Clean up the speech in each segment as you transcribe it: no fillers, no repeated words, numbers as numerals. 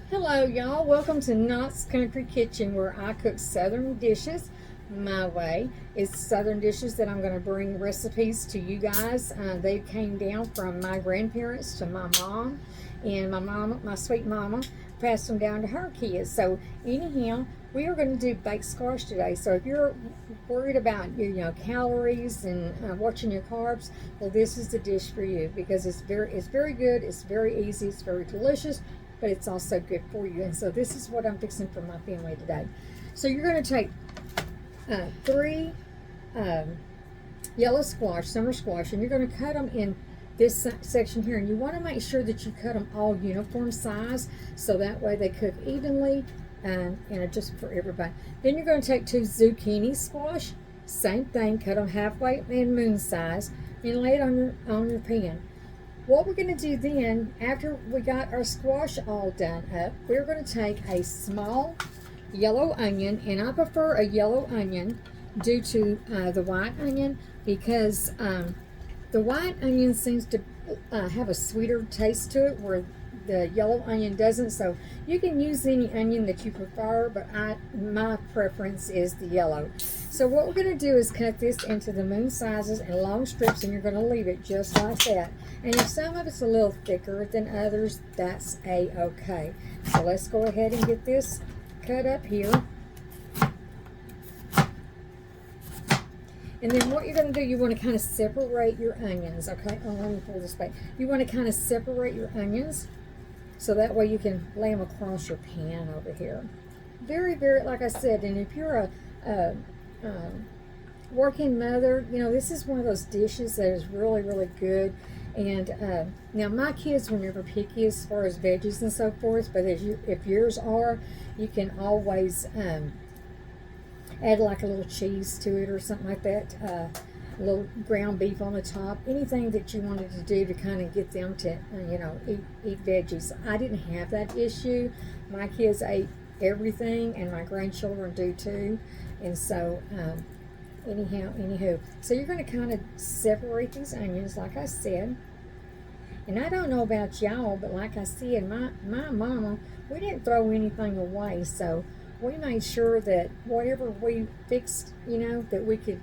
Hello, y'all. Welcome to Knott's Country Kitchen, where I cook Southern dishes my way. It's Southern dishes that I'm going to bring recipes to you guys. They came down from my grandparents to my mom, and my mama, my sweet mama, passed them down to her kids. So, anyhow, we are going to do baked squash today. So, if you're worried about calories and watching your carbs, well, this is the dish for you because it's very good. It's very easy. It's very delicious, but it's also good for you. And so this is what I'm fixing for my family today. So you're going to take three yellow squash, summer squash, and you're going to cut them in this section here. And you want to make sure that you cut them all uniform size, so that way they cook evenly and just for everybody. Then you're going to take two zucchini squash, same thing, cut them halfway in moon size, and lay it on your pan. What we're going to do then, after we got our squash all done up, we're going to take a small yellow onion, and I prefer a yellow onion due to the white onion, because the white onion seems to have a sweeter taste to it, where the yellow onion doesn't. So you can use any onion that you prefer, but my preference is the yellow. So what we're going to do is cut this into the moon sizes and long strips, and you're going to leave it just like that. And if some of it's a little thicker than others, that's a-okay. So let's go ahead and get this cut up here. And then what you're going to do, you want to kind of separate your onions, okay? Oh, let me pull this back. You want to kind of separate your onions, so that way you can lay them across your pan over here. Very, very, like I said, and if you're a working mother, this is one of those dishes that is really, really good. And now my kids were never picky as far as veggies and so forth, but if yours are, you can always add like a little cheese to it or something like that. A little ground beef on the top, anything that you wanted to do to kind of get them to, eat veggies. I didn't have that issue. My kids ate everything, and my grandchildren do too. And so, anywho, so you're going to kind of separate these onions, like I said. And I don't know about y'all, but like I said, my mama, we didn't throw anything away, so we made sure that whatever we fixed, that we could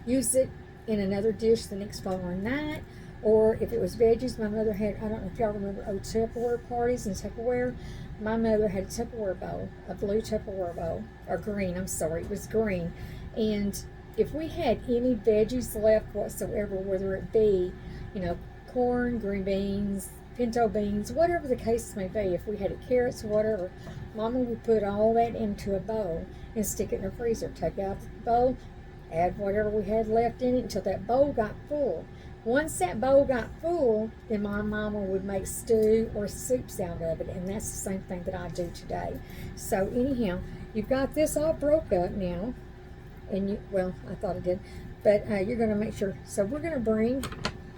use it in another dish the next following night. Or if it was veggies, my mother had, I don't know if y'all remember old Tupperware parties and Tupperware. My mother had a Tupperware bowl, a blue Tupperware bowl, or green, I'm sorry, it was green. And if we had any veggies left whatsoever, whether it be, corn, green beans, pinto beans, whatever the case may be, if we had carrots, whatever, Mama would put all that into a bowl and stick it in the freezer. Take out the bowl, add whatever we had left in it until that bowl got full. Once that bowl got full, then my mama would make stew or soups out of it, and that's the same thing that I do today. So anyhow, you've got this all broke up now, and well, I thought it did, but you're going to make sure. So we're going to bring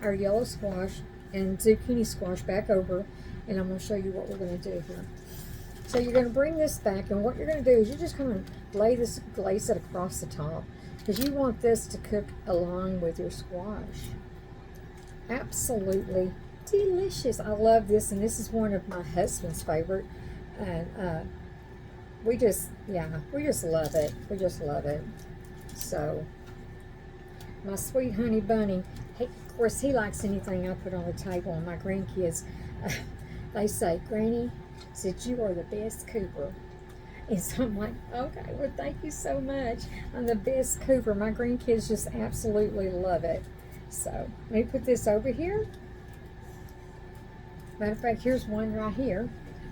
our yellow squash and zucchini squash back over, and I'm going to show you what we're going to do here. So you're going to bring this back, and what you're going to do is you're just going to glaze it across the top, because you want this to cook along with your squash. Absolutely delicious. I love this, and this is one of my husband's favorite. And we just love it. We just love it. So my sweet honey bunny, of course, he likes anything I put on the table. And my grandkids, they say, Granny, said, you are the best cooper. And so I'm like, okay, well, thank you so much. I'm the best cooper. My grandkids just absolutely love it. So let me put this over here. Matter of fact, here's one right here.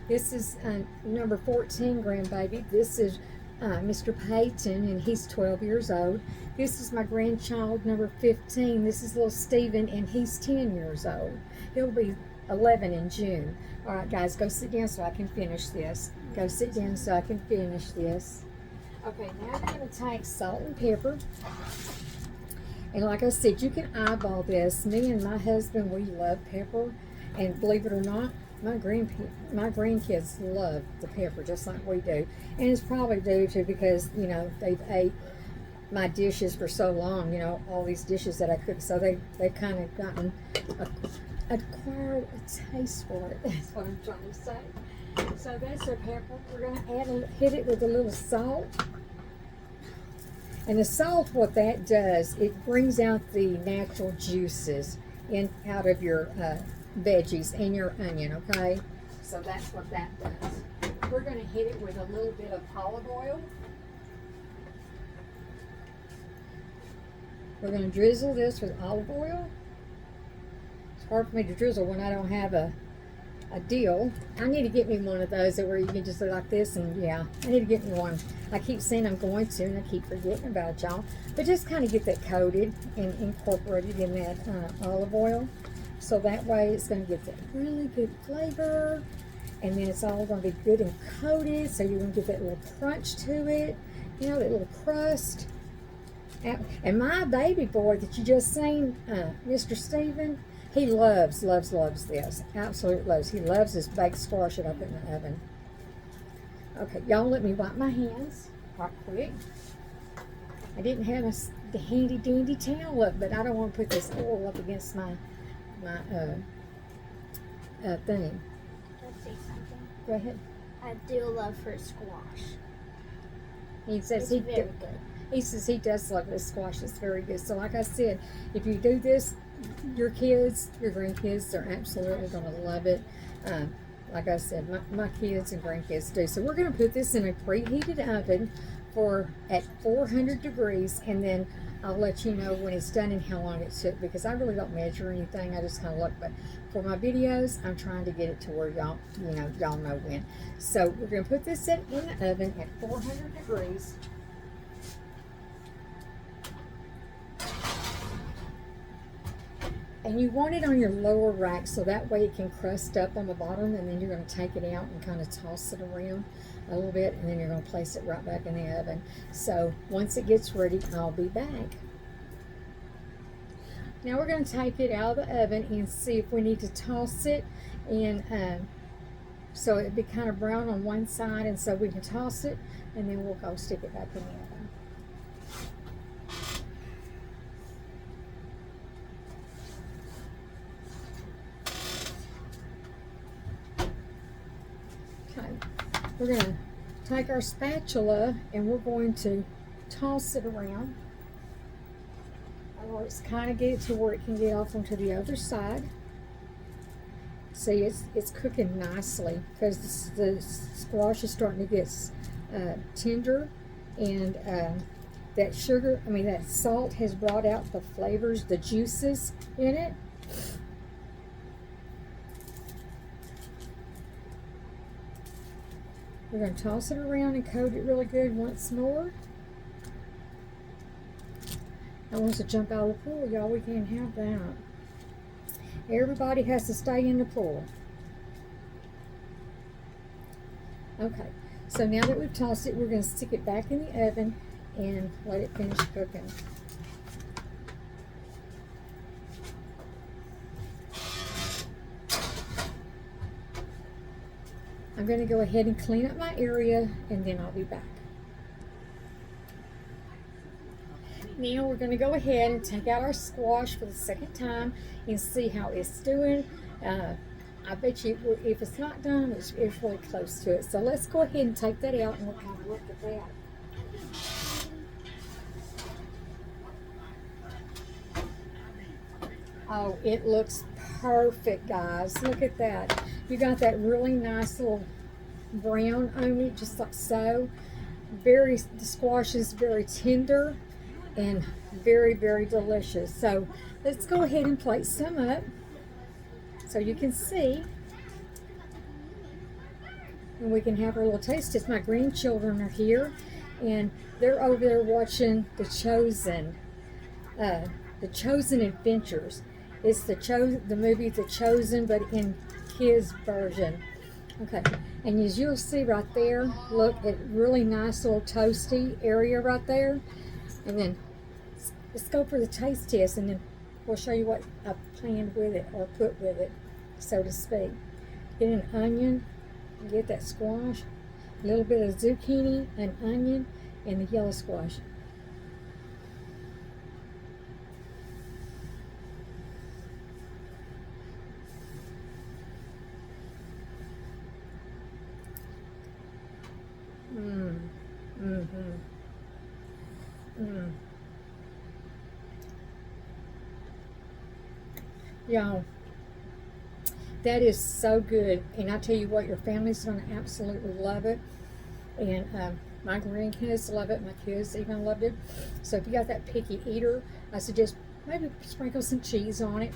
This is number 14 grandbaby. This is Mr. Peyton, and he's 12 years old. This is my grandchild, number 15. This is little Steven, and he's 10 years old. He'll be 11 in June. All right, guys, go sit down so I can finish this. Go sit down so I can finish this. Okay, now we're going to take salt and pepper. And like I said, you can eyeball this. Me and my husband, we love pepper. And believe it or not, my grandkids love the pepper just like we do. And it's probably due to because, they've ate my dishes for so long, all these dishes that I cook. So they've kind of gotten acquired a taste for it. That's what I'm trying to say. So that's our pepper. We're gonna hit it with a little salt. And the salt, what that does, it brings out the natural juices out of your veggies and your onion, okay? So that's what that does. We're going to hit it with a little bit of olive oil. We're going to drizzle this with olive oil. It's hard for me to drizzle when I don't have a deal. I need to get me one of those where you can just do like this, and yeah, I need to get me one. I keep saying I'm going to, and I keep forgetting about y'all. But just kind of get that coated and incorporated in that olive oil. So that way it's going to get that really good flavor. And then it's all going to be good and coated. So you're going to get that little crunch to it. You know, that little crust. And my baby boy that you just seen, Mr. Steven, he loves this. Absolutely loves. He loves this baked squash that I put in the oven. Okay, y'all let me wipe my hands right quick. I didn't have the handy dandy towel up, but I don't want to put this oil up against my thing. Let's say something. Go ahead. I do love her squash. He says It's very good. He says he does love this squash. It's very good. So like I said, if you do this, your kids, your grandkids, they're absolutely going to love it. Like I said, my kids and grandkids do. So we're going to put this in a preheated oven at 400 degrees, and then I'll let you know when it's done and how long it took, because I really don't measure anything. I just kind of look. But for my videos, I'm trying to get it to where y'all know when. So we're going to put this in the oven at 400 degrees. And you want it on your lower rack so that way it can crust up on the bottom, and then you're going to take it out and kind of toss it around a little bit, and then you're going to place it right back in the oven. So once it gets ready, I'll be back. Now we're going to take it out of the oven and see if we need to toss it, and so it'd be kind of brown on one side, and so we can toss it, and then we'll go stick it back in the oven. We're going to take our spatula and we're going to toss it around. Or it's kind of get it to where it can get off onto the other side. See, it's cooking nicely because the squash is starting to get tender, and that salt has brought out the flavors, the juices in it. We're going to toss it around and coat it really good once more. I want to jump out of the pool, y'all. We can't have that. Everybody has to stay in the pool. Okay, so now that we've tossed it, we're going to stick it back in the oven and let it finish cooking. I'm going to go ahead and clean up my area, and then I'll be back. Now we're going to go ahead and take out our squash for the second time and see how it's doing. I bet you if it's not done, it's really close to it. So let's go ahead and take that out and we'll kind of look at that. Oh, it looks perfect, guys. Look at that. You got that really nice little brown on it, just like so. The squash is very tender and very, very delicious. So let's go ahead and plate some up so you can see. And we can have a little taste. It's my grandchildren are here, and they're over there watching The Chosen Adventures. It's the movie The Chosen, but in kids version. Okay, and as you'll see right there, look at really nice little toasty area right there. And then let's go for the taste test, and then we'll show you what I planned with it, or put with it, so to speak. Get an onion, get that squash, a little bit of zucchini, an onion, and the yellow squash. Mm-hmm. Mm. Y'all, that is so good. And I tell you what, your family's going to absolutely love it. And my grandkids love it. My kids even loved it. So if you got that picky eater, I suggest maybe sprinkle some cheese on it,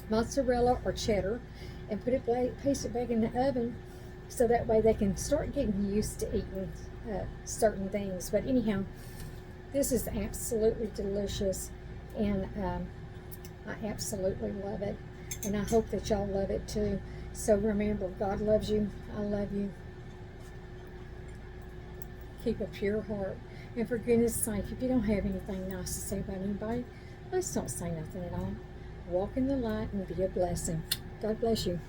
mozzarella or cheddar, and paste it back in the oven, so that way they can start getting used to eating certain things. But anyhow, this is absolutely delicious, and I absolutely love it, and I hope that y'all love it too. So remember, God loves you. I love you. Keep a pure heart. And for goodness sake, if you don't have anything nice to say about anybody, let's don't say nothing at all. Walk in the light and be a blessing. God bless you.